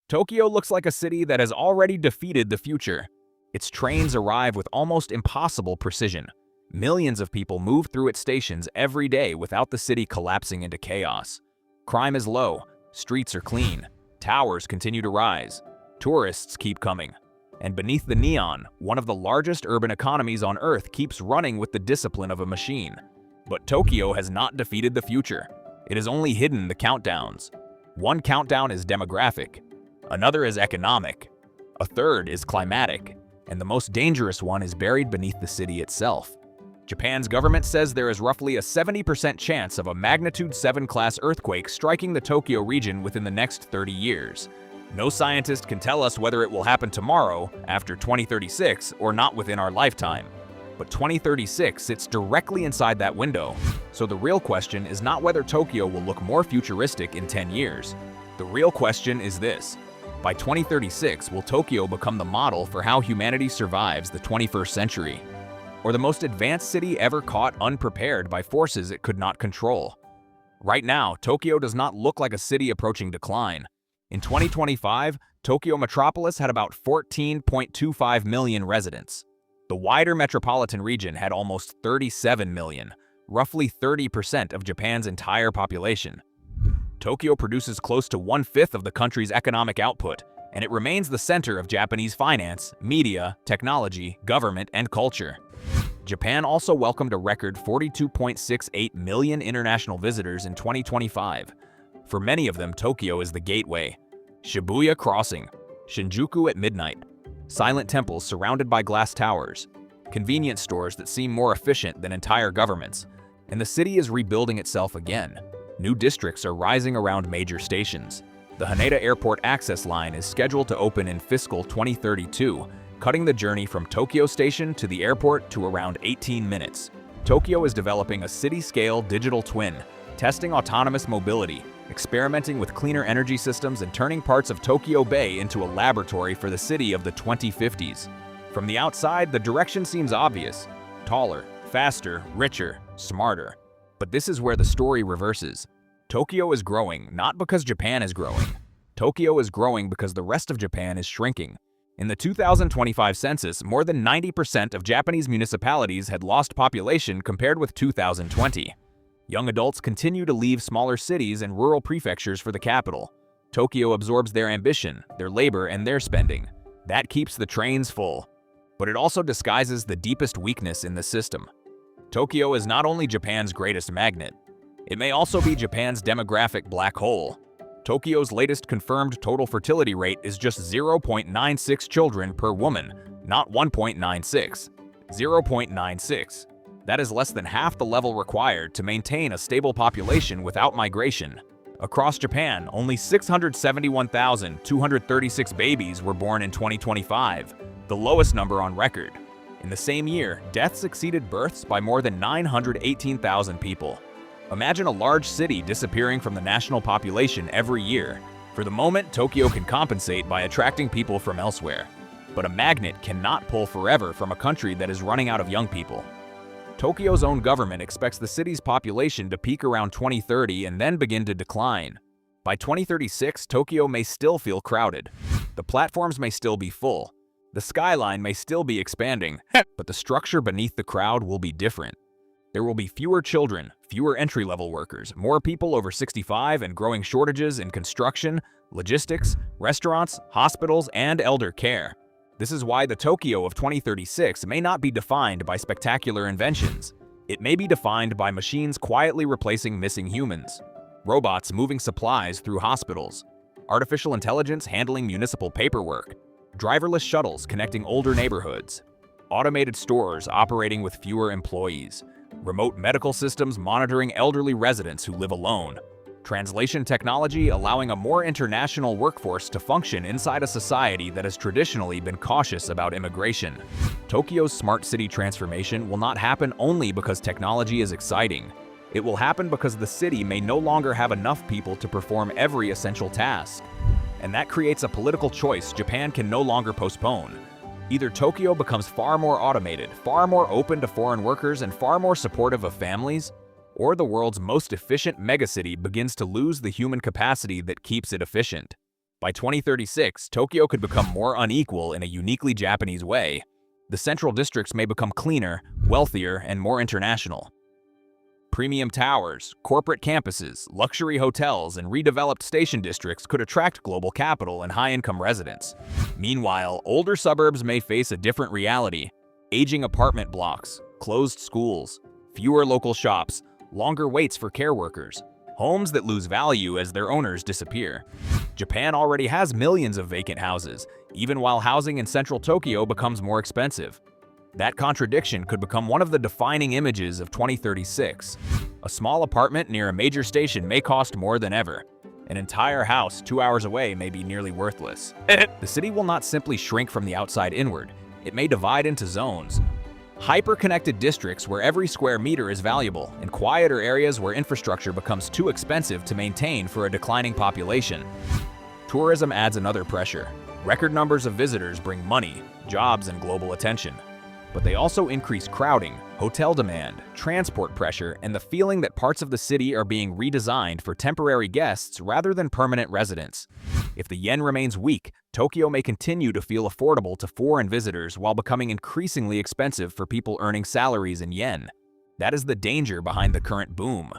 Tokyo looks like a city that has already defeated the future. Its trains arrive with almost impossible precision. Millions of people move through its stations every day without the city collapsing into chaos. Crime is low, streets are clean, towers continue to rise, tourists keep coming. And beneath the neon, one of the largest urban economies on Earth keeps running with the discipline of a machine. But Tokyo has not defeated the future. It has only hidden the countdowns. One countdown is demographic, another is economic, a third is climatic, and the most dangerous one is buried beneath the city itself. Japan's government says there is roughly a 70% chance of a magnitude 7 class earthquake striking the Tokyo region within the next 30 years. No scientist can tell us whether it will happen tomorrow, after 2036, or not within our lifetime. But 2036 sits directly inside that window, so the real question is not whether Tokyo will look more futuristic in 10 years. The real question is this: by 2036, will Tokyo become the model for how humanity survives the 21st century? Or the most advanced city ever caught unprepared by forces it could not control? Right now, Tokyo does not look like a city approaching decline. In 2025, Tokyo metropolis had about 14.25 million residents. The wider metropolitan region had almost 37 million, roughly 30% of Japan's entire population. Tokyo produces close to 1/5 of the country's economic output, and it remains the center of Japanese finance, media, technology, government, and culture. Japan also welcomed a record 42.68 million international visitors in 2025. For many of them, Tokyo is the gateway. Shibuya Crossing, Shinjuku at midnight, silent temples surrounded by glass towers, convenience stores that seem more efficient than entire governments, and the city is rebuilding itself again. New districts are rising around major stations. The Haneda Airport Access Line is scheduled to open in fiscal 2032, cutting the journey from Tokyo Station to the airport to around 18 minutes. Tokyo is developing a city-scale digital twin, testing autonomous mobility, experimenting with cleaner energy systems, and turning parts of Tokyo Bay into a laboratory for the city of the 2050s. From the outside, the direction seems obvious: taller, faster, richer, smarter. But this is where the story reverses. Tokyo is growing not because Japan is growing. Tokyo is growing because the rest of Japan is shrinking. In the 2025 census, more than 90% of Japanese municipalities had lost population compared with 2020. Young adults continue to leave smaller cities and rural prefectures for the capital. Tokyo absorbs their ambition, their labor, and their spending. That keeps the trains full. But it also disguises the deepest weakness in the system. Tokyo is not only Japan's greatest magnet, it may also be Japan's demographic black hole. Tokyo's latest confirmed total fertility rate is just 0.96 children per woman, not 1.96. 0.96. That is less than half the level required to maintain a stable population without migration. Across Japan, only 671,236 babies were born in 2025, the lowest number on record. In the same year, deaths exceeded births by more than 918,000 people. Imagine a large city disappearing from the national population every year. For the moment, Tokyo can compensate by attracting people from elsewhere. But a magnet cannot pull forever from a country that is running out of young people. Tokyo's own government expects the city's population to peak around 2030 and then begin to decline. By 2036, Tokyo may still feel crowded. The platforms may still be full. The skyline may still be expanding, but the structure beneath the crowd will be different. There will be fewer children, fewer entry-level workers, more people over 65, and growing shortages in construction, logistics, restaurants, hospitals, and elder care. This is why the Tokyo of 2036 may not be defined by spectacular inventions. It may be defined by machines quietly replacing missing humans, robots moving supplies through hospitals, artificial intelligence handling municipal paperwork, driverless shuttles connecting older neighborhoods, automated stores operating with fewer employees, remote medical systems monitoring elderly residents who live alone, translation technology allowing a more international workforce to function inside a society that has traditionally been cautious about immigration. Tokyo's smart city transformation will not happen only because technology is exciting. It will happen because the city may no longer have enough people to perform every essential task. And that creates a political choice Japan can no longer postpone. Either Tokyo becomes far more automated, far more open to foreign workers, and far more supportive of families, or the world's most efficient megacity begins to lose the human capacity that keeps it efficient. By 2036, Tokyo could become more unequal in a uniquely Japanese way. The central districts may become cleaner, wealthier, and more international. Premium towers, corporate campuses, luxury hotels, and redeveloped station districts could attract global capital and high-income residents. Meanwhile, older suburbs may face a different reality: aging apartment blocks, closed schools, fewer local shops, longer waits for care workers, homes that lose value as their owners disappear. Japan already has millions of vacant houses, even while housing in central Tokyo becomes more expensive. That contradiction could become one of the defining images of 2036. A small apartment near a major station may cost more than ever. An entire house 2 hours away may be nearly worthless. The city will not simply shrink from the outside inward. It may divide into zones. Hyper-connected districts where every square meter is valuable, and quieter areas where infrastructure becomes too expensive to maintain for a declining population. Tourism adds another pressure. Record numbers of visitors bring money, jobs, and global attention. But they also increase crowding, hotel demand, transport pressure, and the feeling that parts of the city are being redesigned for temporary guests rather than permanent residents. If the yen remains weak, Tokyo may continue to feel affordable to foreign visitors while becoming increasingly expensive for people earning salaries in yen. That is the danger behind the current boom.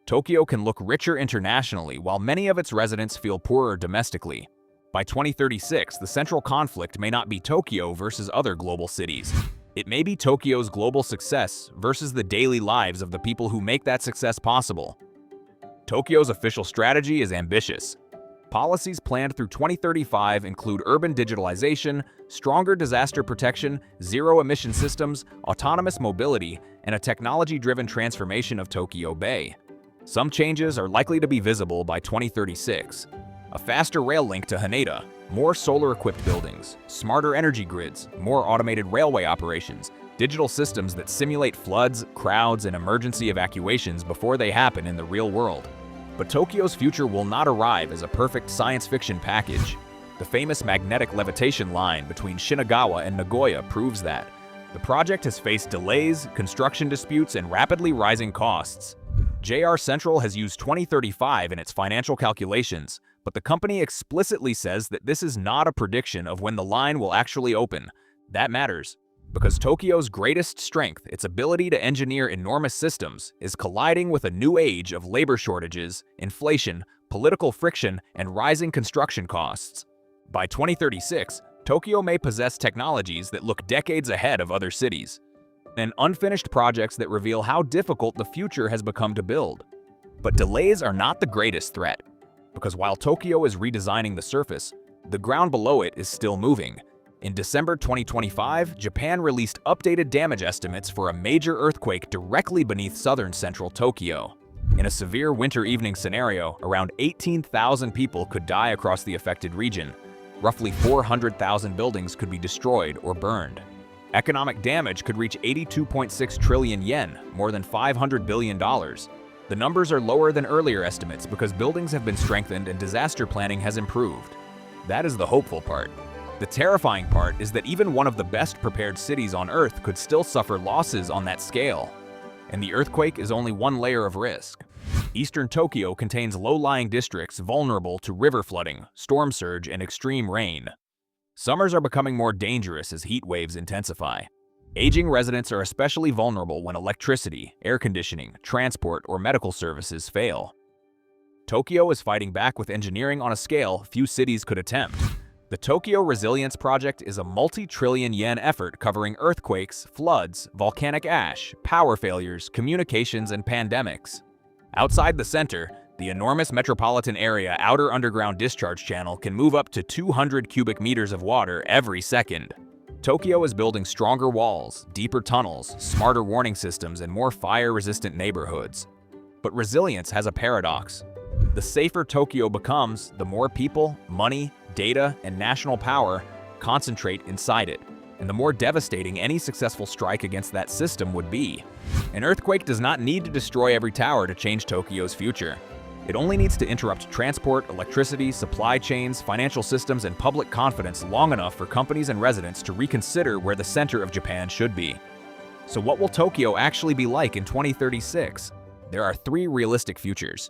Tokyo can look richer internationally while many of its residents feel poorer domestically. By 2036, the central conflict may not be Tokyo versus other global cities. It may be Tokyo's global success versus the daily lives of the people who make that success possible. Tokyo's official strategy is ambitious. Policies planned through 2035 include urban digitalization, stronger disaster protection, zero-emission systems, autonomous mobility, and a technology-driven transformation of Tokyo Bay. Some changes are likely to be visible by 2036. A faster rail link to Haneda, more solar-equipped buildings, smarter energy grids, more automated railway operations, digital systems that simulate floods, crowds, and emergency evacuations before they happen in the real world. But Tokyo's future will not arrive as a perfect science fiction package. The famous magnetic levitation line between Shinagawa and Nagoya proves that. The project has faced delays, construction disputes, and rapidly rising costs. JR Central has used 2035 in its financial calculations, but the company explicitly says that this is not a prediction of when the line will actually open. That matters, because Tokyo's greatest strength, its ability to engineer enormous systems, is colliding with a new age of labor shortages, inflation, political friction, and rising construction costs. By 2036, Tokyo may possess technologies that look decades ahead of other cities, and unfinished projects that reveal how difficult the future has become to build. But delays are not the greatest threat, because while Tokyo is redesigning the surface, the ground below it is still moving. In December 2025, Japan released updated damage estimates for a major earthquake directly beneath southern central Tokyo. In a severe winter evening scenario, around 18,000 people could die across the affected region. Roughly 400,000 buildings could be destroyed or burned. Economic damage could reach 82.6 trillion yen, more than $500 billion. The numbers are lower than earlier estimates because buildings have been strengthened and disaster planning has improved. That is the hopeful part. The terrifying part is that even one of the best prepared cities on Earth could still suffer losses on that scale. And the earthquake is only one layer of risk. Eastern Tokyo contains low-lying districts vulnerable to river flooding, storm surge, and extreme rain. Summers are becoming more dangerous as heat waves intensify. Aging residents are especially vulnerable when electricity, air conditioning, transport, or medical services fail. Tokyo is fighting back with engineering on a scale few cities could attempt. The Tokyo Resilience Project is a multi-trillion yen effort covering earthquakes, floods, volcanic ash, power failures, communications, and pandemics. Outside the center, the enormous metropolitan area outer underground discharge channel can move up to 200 cubic meters of water every second. Tokyo is building stronger walls, deeper tunnels, smarter warning systems, and more fire-resistant neighborhoods. But resilience has a paradox. The safer Tokyo becomes, the more people, money, data, and national power concentrate inside it, and the more devastating any successful strike against that system would be. An earthquake does not need to destroy every tower to change Tokyo's future. It only needs to interrupt transport, electricity, supply chains, financial systems, and public confidence long enough for companies and residents to reconsider where the center of Japan should be. So what will Tokyo actually be like in 2036? There are three realistic futures.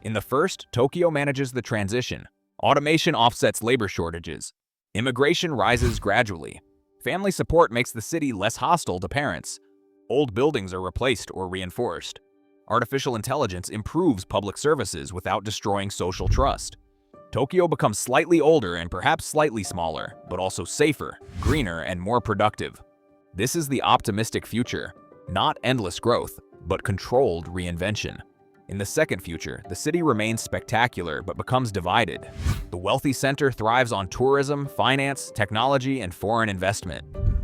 In the first, Tokyo manages the transition. Automation offsets labor shortages. Immigration rises gradually. Family support makes the city less hostile to parents. Old buildings are replaced or reinforced. Artificial intelligence improves public services without destroying social trust. Tokyo becomes slightly older and perhaps slightly smaller, but also safer, greener, and more productive. This is the optimistic future, not endless growth, but controlled reinvention. In the second future, the city remains spectacular but becomes divided. The wealthy center thrives on tourism, finance, technology, and foreign investment.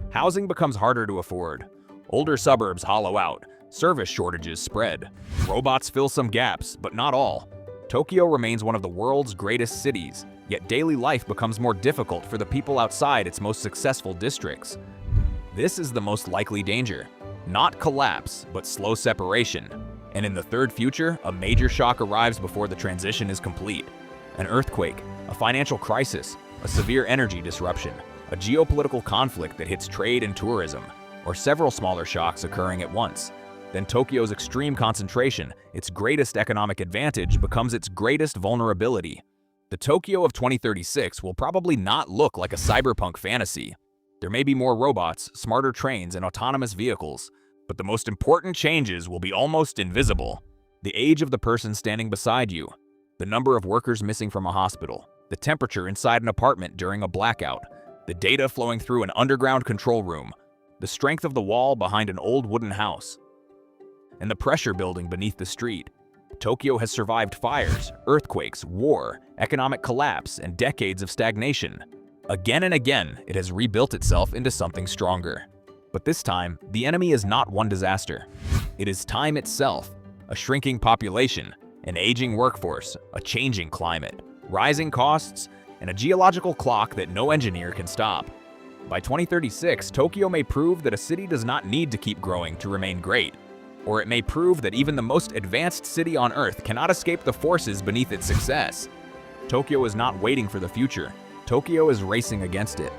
Housing becomes harder to afford. Older suburbs hollow out. Service shortages spread. Robots fill some gaps, but not all. Tokyo remains one of the world's greatest cities, yet daily life becomes more difficult for the people outside its most successful districts. This is the most likely danger. Not collapse, but slow separation. And in the third future, a major shock arrives before the transition is complete. An earthquake, a financial crisis, a severe energy disruption, a geopolitical conflict that hits trade and tourism, or several smaller shocks occurring at once. Then Tokyo's extreme concentration, its greatest economic advantage, becomes its greatest vulnerability. The Tokyo of 2036 will probably not look like a cyberpunk fantasy. There may be more robots, smarter trains, and autonomous vehicles, but the most important changes will be almost invisible. The age of the person standing beside you, the number of workers missing from a hospital, the temperature inside an apartment during a blackout, the data flowing through an underground control room, the strength of the wall behind an old wooden house, and the pressure building beneath the street. Tokyo has survived fires, earthquakes, war, economic collapse, and decades of stagnation. Again and again, it has rebuilt itself into something stronger. But this time, the enemy is not one disaster. It is time itself, a shrinking population, an aging workforce, a changing climate, rising costs, and a geological clock that no engineer can stop. By 2036, Tokyo may prove that a city does not need to keep growing to remain great. Or it may prove that even the most advanced city on Earth cannot escape the forces beneath its success. Tokyo is not waiting for the future. Tokyo is racing against it.